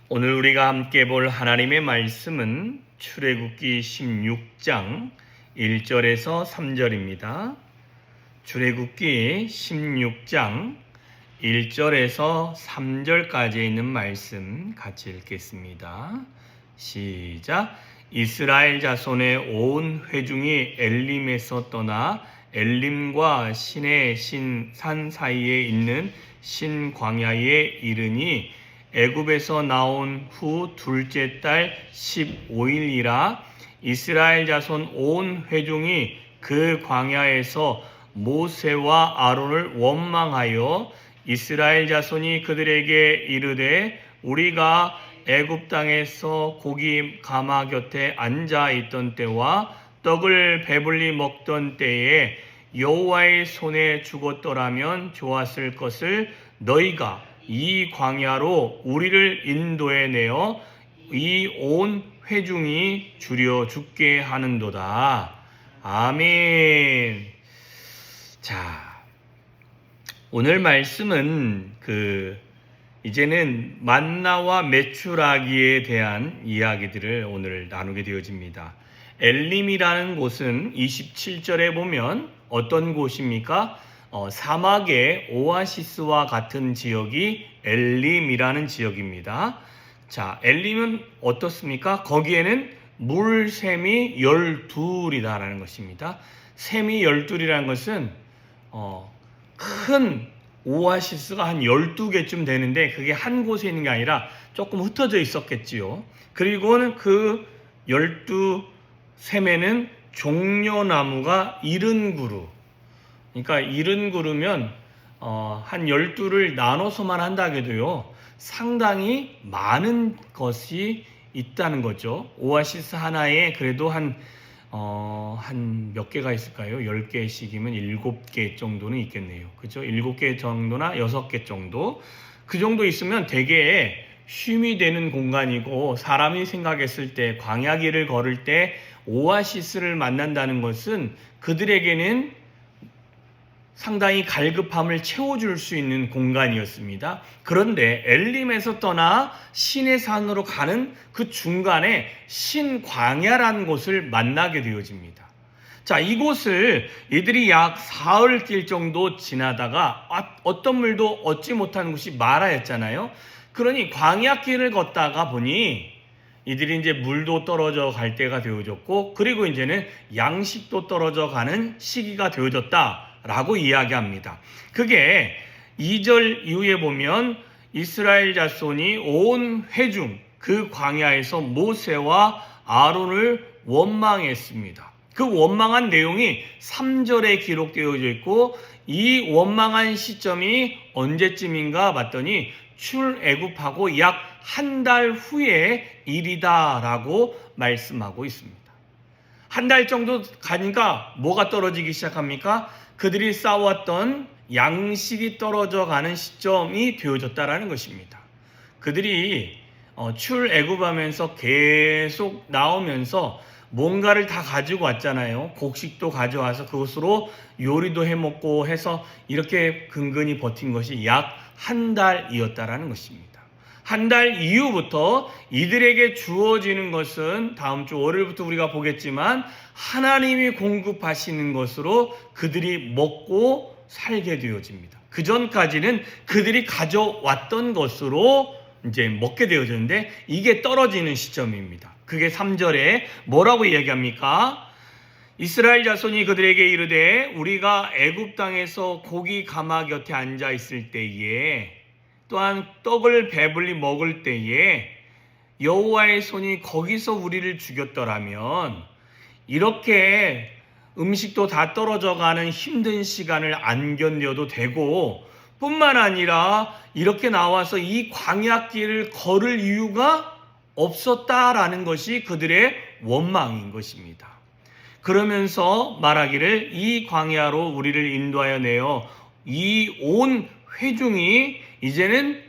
오늘 우리가 함께 볼 하나님의 말씀은 출애굽기 16장 1절에서 3절입니다. 출애굽기 16장 1절에서 3절까지 있는 말씀 같이 읽겠습니다. 시작. 이스라엘 자손의 온 회중이 엘림에서 떠나 엘림과 신의 산 사이에 있는 신광야에 이르니 애굽에서 나온 후 둘째 달 15일이라 이스라엘 자손 온 회중이 그 광야에서 모세와 아론을 원망하여 이스라엘 자손이 그들에게 이르되 우리가 애굽 땅에서 고기 가마 곁에 앉아 있던 때와 떡을 배불리 먹던 때에 여호와의 손에 죽었더라면 좋았을 것을 너희가 이 광야로 우리를 인도해 내어 이 온 회중이 주려 죽게 하는도다. 아멘. 자, 오늘 말씀은 이제는 만나와 메추라기에 대한 이야기들을 오늘 나누게 되어집니다. 엘림이라는 곳은 27절에 보면 어떤 곳입니까? 사막의 오아시스와 같은 지역이 엘림이라는 지역입니다. 자, 엘림은 어떻습니까? 거기에는 물샘이 12이다라는 것입니다. 샘이 12이라는 것은 큰 오아시스가 한 12개쯤 되는데 그게 한 곳에 있는 게 아니라 조금 흩어져 있었겠지요. 그리고는 그 12샘에는 종려나무가 70그루, 그러니까 70그루면 한 12를 나눠서만 한다 해도요 상당히 많은 것이 있다는 거죠. 오아시스 하나에 그래도 한 몇 개가 있을까요? 10개씩이면 7개 정도는 있겠네요. 그죠? 7개 정도나 6개 정도. 그 정도 있으면 되게 쉼이 되는 공간이고, 사람이 생각했을 때 광야길을 걸을 때 오아시스를 만난다는 것은 그들에게는 상당히 갈급함을 채워줄 수 있는 공간이었습니다. 그런데 엘림에서 떠나 신의 산으로 가는 그 중간에 신광야라는 곳을 만나게 되어집니다. 자, 이곳을 이들이 약 사흘길 정도 지나다가 어떤 물도 얻지 못하는 곳이 마라였잖아요. 그러니 광야길을 걷다가 보니 이들이 이제 물도 떨어져 갈 때가 되어졌고, 그리고 이제는 양식도 떨어져 가는 시기가 되어졌다 라고 이야기합니다. 그게 2절 이후에 보면 이스라엘 자손이 온 회중 그 광야에서 모세와 아론을 원망했습니다. 그 원망한 내용이 3절에 기록되어져 있고, 이 원망한 시점이 언제쯤인가 봤더니 출애굽하고 약 한 달 후의 일이다 라고 말씀하고 있습니다. 한 달 정도 가니까 뭐가 떨어지기 시작합니까? 그들이 쌓아왔던 양식이 떨어져 가는 시점이 되어졌다라는 것입니다. 그들이 출애굽하면서 계속 나오면서 뭔가를 다 가지고 왔잖아요. 곡식도 가져와서 그것으로 요리도 해먹고 해서 이렇게 근근히 버틴 것이 약 한 달이었다라는 것입니다. 한 달 이후부터 이들에게 주어지는 것은 다음 주 월요일부터 우리가 보겠지만 하나님이 공급하시는 것으로 그들이 먹고 살게 되어집니다. 그 전까지는 그들이 가져왔던 것으로 이제 먹게 되어졌는데 이게 떨어지는 시점입니다. 그게 3절에 뭐라고 이야기합니까? 이스라엘 자손이 그들에게 이르되 우리가 애굽 땅에서 고기 가마 곁에 앉아 있을 때에 또한 떡을 배불리 먹을 때에 여호와의 손이 거기서 우리를 죽였더라면 이렇게 음식도 다 떨어져 가는 힘든 시간을 안 견뎌도 되고, 뿐만 아니라 이렇게 나와서 이 광야길을 걸을 이유가 없었다라는 것이 그들의 원망인 것입니다. 그러면서 말하기를 이 광야로 우리를 인도하여 내어 이 온 회중이 이제는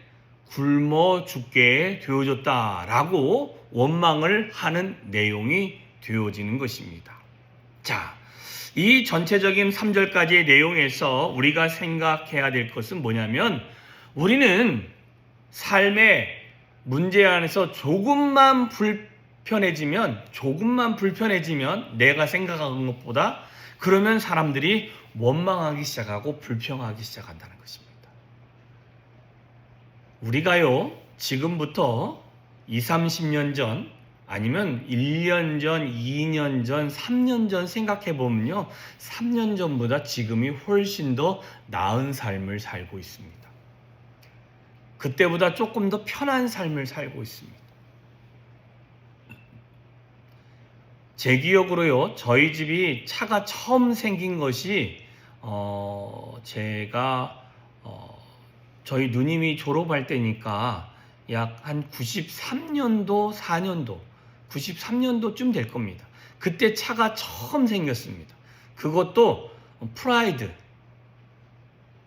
굶어 죽게 되어졌다라고 원망을 하는 내용이 되어지는 것입니다. 자, 이 전체적인 3절까지의 내용에서 우리가 생각해야 될 것은 뭐냐면 우리는 삶에 문제 안에서 조금만 불편해지면 내가 생각한 것보다 그러면 사람들이 원망하기 시작하고 불평하기 시작한다는 것입니다. 우리가요, 지금부터 20, 30년 전 아니면 1년 전, 2년 전, 3년 전 생각해 보면요, 3년 전보다 지금이 훨씬 더 나은 삶을 살고 있습니다. 그때보다 조금 더 편한 삶을 살고 있습니다. 제 기억으로요, 저희 집이 차가 처음 생긴 것이 제가 저희 누님이 졸업할 때니까 약 한 93년도, 4년도, 93년도쯤 될 겁니다. 그때 차가 처음 생겼습니다. 그것도 프라이드.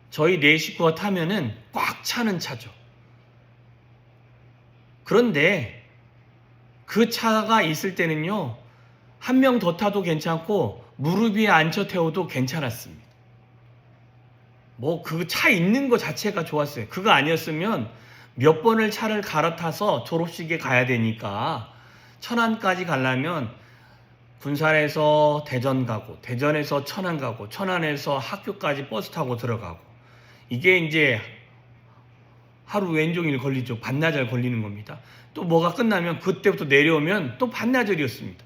저희 네 식구가 타면은 꽉 차는 차죠. 그런데 그 차가 있을 때는요, 한 명 더 타도 괜찮고 무릎 위에 앉혀 태워도 괜찮았습니다. 뭐 그 차 있는 거 자체가 좋았어요. 그거 아니었으면 몇 번을 차를 갈아타서 졸업식에 가야 되니까 천안까지 가려면 군산에서 대전 가고, 대전에서 천안 가고, 천안에서 학교까지 버스 타고 들어가고, 이게 이제 하루 왼종일 걸리죠. 반나절 걸리는 겁니다. 또 뭐가 끝나면 그때부터 내려오면 또 반나절이었습니다.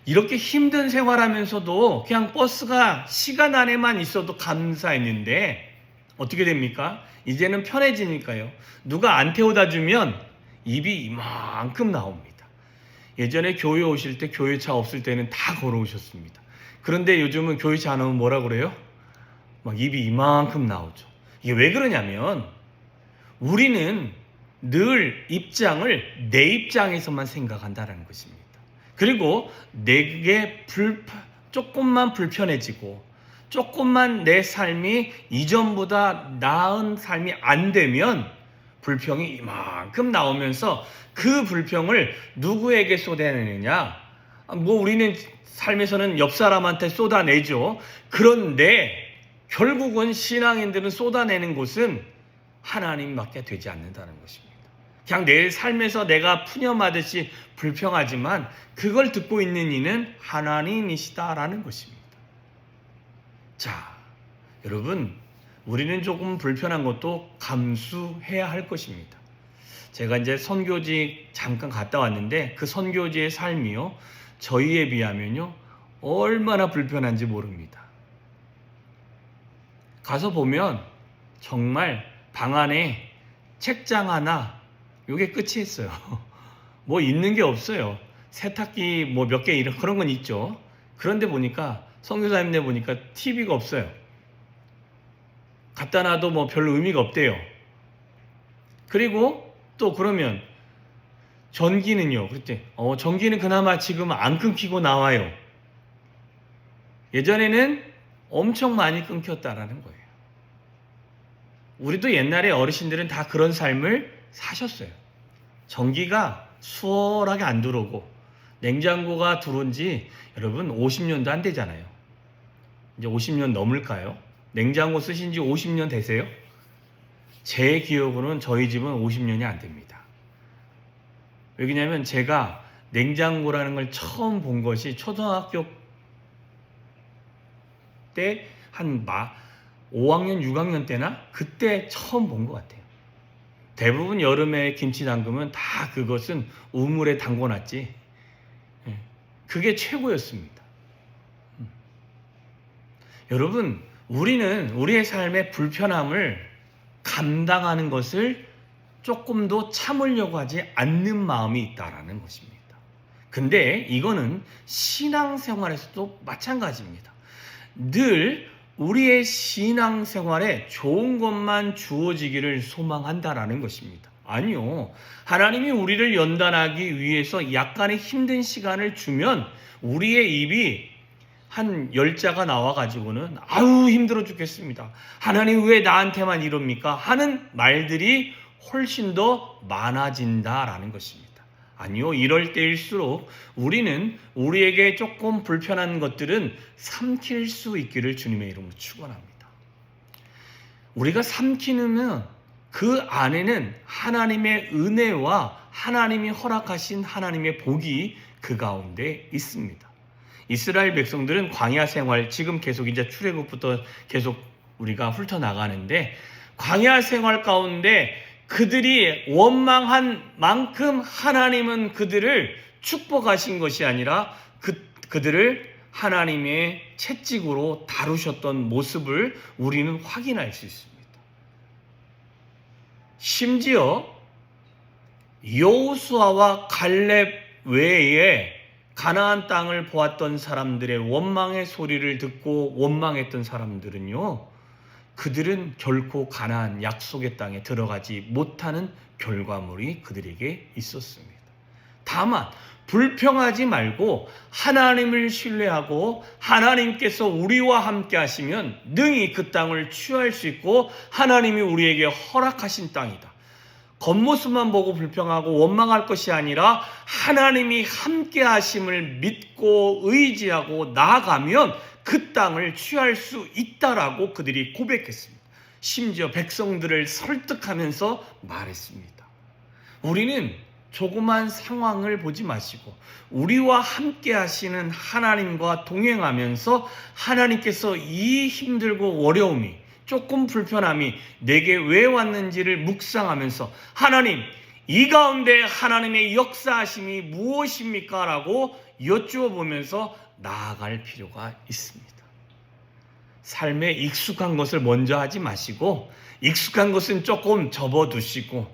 이렇게 힘든 생활하면서도 그냥 버스가 시간 안에만 있어도 감사했는데 어떻게 됩니까? 이제는 편해지니까요. 누가 안 태워다 주면 입이 이만큼 나옵니다. 예전에 교회 오실 때 교회차 없을 때는 다 걸어오셨습니다. 그런데 요즘은 교회차 안 오면 뭐라 그래요? 막 입이 이만큼 나오죠. 이게 왜 그러냐면 우리는 늘 입장을 내 입장에서만 생각한다는 것입니다. 그리고 내게 조금만 불편해지고 조금만 내 삶이 이전보다 나은 삶이 안 되면 불평이 이만큼 나오면서 그 불평을 누구에게 쏟아내느냐? 뭐 우리는 삶에서는 옆 사람한테 쏟아내죠. 그런데 결국은 신앙인들은 쏟아내는 곳은 하나님밖에 되지 않는다는 것입니다. 그냥 내 삶에서 내가 푸념하듯이 불평하지만 그걸 듣고 있는 이는 하나님이시다라는 것입니다. 자, 여러분, 우리는 조금 불편한 것도 감수해야 할 것입니다. 제가 이제 선교지 잠깐 갔다 왔는데 그 선교지의 삶이요, 저희에 비하면요 얼마나 불편한지 모릅니다. 가서 보면 정말 방 안에 책장 하나, 요게 끝이었어요. 뭐 있는 게 없어요. 세탁기 뭐 몇 개 이런 그런 건 있죠. 그런데 보니까 선교사님네 보니까 TV가 없어요. 갖다 놔도 뭐 별로 의미가 없대요. 그리고 또 그러면 전기는요. 그때 전기는 그나마 지금 안 끊기고 나와요. 예전에는 엄청 많이 끊겼다라는 거예요. 우리도 옛날에 어르신들은 다 그런 삶을 사셨어요. 전기가 수월하게 안 들어오고 냉장고가 들어온 지 여러분 50년도 안 되잖아요. 이제 50년 넘을까요? 냉장고 쓰신 지 50년 되세요? 제 기억으로는 저희 집은 50년이 안 됩니다. 왜냐면 제가 냉장고라는 걸 처음 본 것이 초등학교 때 한 5학년, 6학년 때나 그때 처음 본 것 같아요. 대부분 여름에 김치 담그면 다 그것은 우물에 담궈놨지. 그게 최고였습니다. 여러분, 우리는 우리의 삶의 불편함을 감당하는 것을 조금도 참으려고 하지 않는 마음이 있다라는 것입니다. 근데 이거는 신앙생활에서도 마찬가지입니다. 늘 우리의 신앙생활에 좋은 것만 주어지기를 소망한다라는 것입니다. 아니요. 하나님이 우리를 연단하기 위해서 약간의 힘든 시간을 주면 우리의 입이 한 10자가 나와가지고는 아우 힘들어 죽겠습니다. 하나님 왜 나한테만 이럽니까? 하는 말들이 훨씬 더 많아진다라는 것입니다. 아니요. 이럴 때일수록 우리는 우리에게 조금 불편한 것들은 삼킬 수 있기를 주님의 이름으로 축원합니다. 우리가 삼키면 그 안에는 하나님의 은혜와 하나님이 허락하신 하나님의 복이 그 가운데 있습니다. 이스라엘 백성들은 광야 생활, 지금 계속 이제 출애굽부터 계속 우리가 훑어나가는데, 광야 생활 가운데 그들이 원망한 만큼 하나님은 그들을 축복하신 것이 아니라 그들을 하나님의 채찍으로 다루셨던 모습을 우리는 확인할 수 있습니다. 심지어 여호수아와 갈렙 외에 가나안 땅을 보았던 사람들의 원망의 소리를 듣고 원망했던 사람들은요, 그들은 결코 가나안 약속의 땅에 들어가지 못하는 결과물이 그들에게 있었습니다. 다만 불평하지 말고 하나님을 신뢰하고 하나님께서 우리와 함께 하시면 능히 그 땅을 취할 수 있고 하나님이 우리에게 허락하신 땅이다. 겉모습만 보고 불평하고 원망할 것이 아니라 하나님이 함께 하심을 믿고 의지하고 나아가면 그 땅을 취할 수 있다라고 그들이 고백했습니다. 심지어 백성들을 설득하면서 말했습니다. 우리는 조그만 상황을 보지 마시고 우리와 함께 하시는 하나님과 동행하면서 하나님께서 이 힘들고 어려움이, 조금 불편함이 내게 왜 왔는지를 묵상하면서 하나님, 이 가운데 하나님의 역사하심이 무엇입니까? 라고 여쭈어 보면서 나아갈 필요가 있습니다. 삶에 익숙한 것을 먼저 하지 마시고 익숙한 것은 조금 접어두시고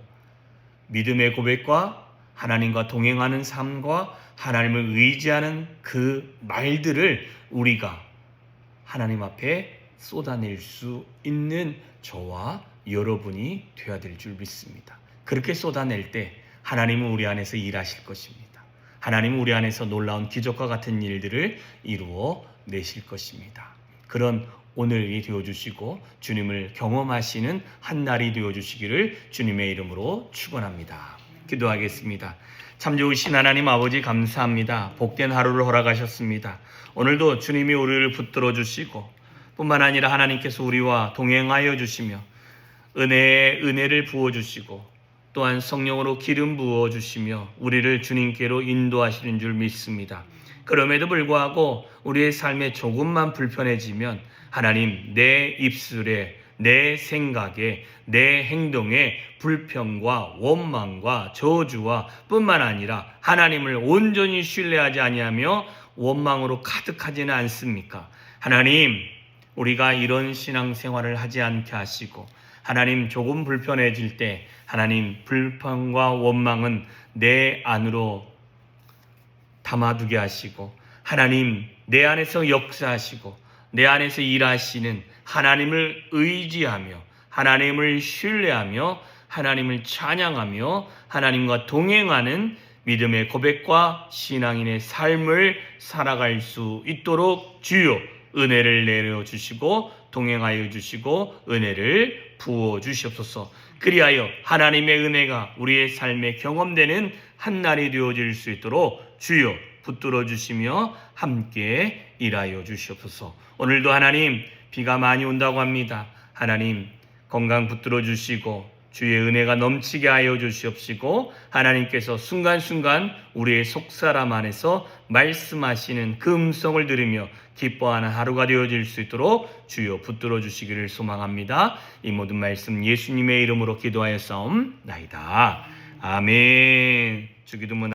믿음의 고백과 하나님과 동행하는 삶과 하나님을 의지하는 그 말들을 우리가 하나님 앞에 쏟아낼 수 있는 저와 여러분이 되어야 될 줄 믿습니다. 그렇게 쏟아낼 때 하나님은 우리 안에서 일하실 것입니다. 하나님은 우리 안에서 놀라운 기적과 같은 일들을 이루어 내실 것입니다. 그런 오늘이 되어주시고 주님을 경험하시는 한 날이 되어주시기를 주님의 이름으로 축원합니다. 기도하겠습니다. 참 좋으신 하나님 아버지, 감사합니다. 복된 하루를 허락하셨습니다. 오늘도 주님이 우리를 붙들어 주시고 뿐만 아니라 하나님께서 우리와 동행하여 주시며 은혜에 은혜를 부어주시고 또한 성령으로 기름 부어주시며 우리를 주님께로 인도하시는 줄 믿습니다. 그럼에도 불구하고 우리의 삶에 조금만 불편해지면 하나님, 내 입술에, 내 생각에, 내 행동에 불평과 원망과 저주와 뿐만 아니라 하나님을 온전히 신뢰하지 아니하며 원망으로 가득하지는 않습니까? 하나님, 우리가 이런 신앙생활을 하지 않게 하시고 하나님, 조금 불편해질 때 하나님, 불평과 원망은 내 안으로 담아두게 하시고 하나님, 내 안에서 역사하시고 내 안에서 일하시는 하나님을 의지하며 하나님을 신뢰하며 하나님을 찬양하며 하나님과 동행하는 믿음의 고백과 신앙인의 삶을 살아갈 수 있도록 주여 은혜를 내려주시고 동행하여 주시고 은혜를 부어 주시옵소서. 그리하여 하나님의 은혜가 우리의 삶에 경험되는 한 날이 되어질 수 있도록 주여 붙들어 주시며 함께 일하여 주시옵소서. 오늘도 하나님, 비가 많이 온다고 합니다. 하나님, 건강 붙들어 주시고 주의 은혜가 넘치게 하여 주시옵시고 하나님께서 순간순간 우리의 속사람 안에서 말씀하시는 그 음성을 들으며 기뻐하는 하루가 되어질 수 있도록 주여 붙들어 주시기를 소망합니다. 이 모든 말씀 예수님의 이름으로 기도하여 싸움나이다. 아멘. 주기도문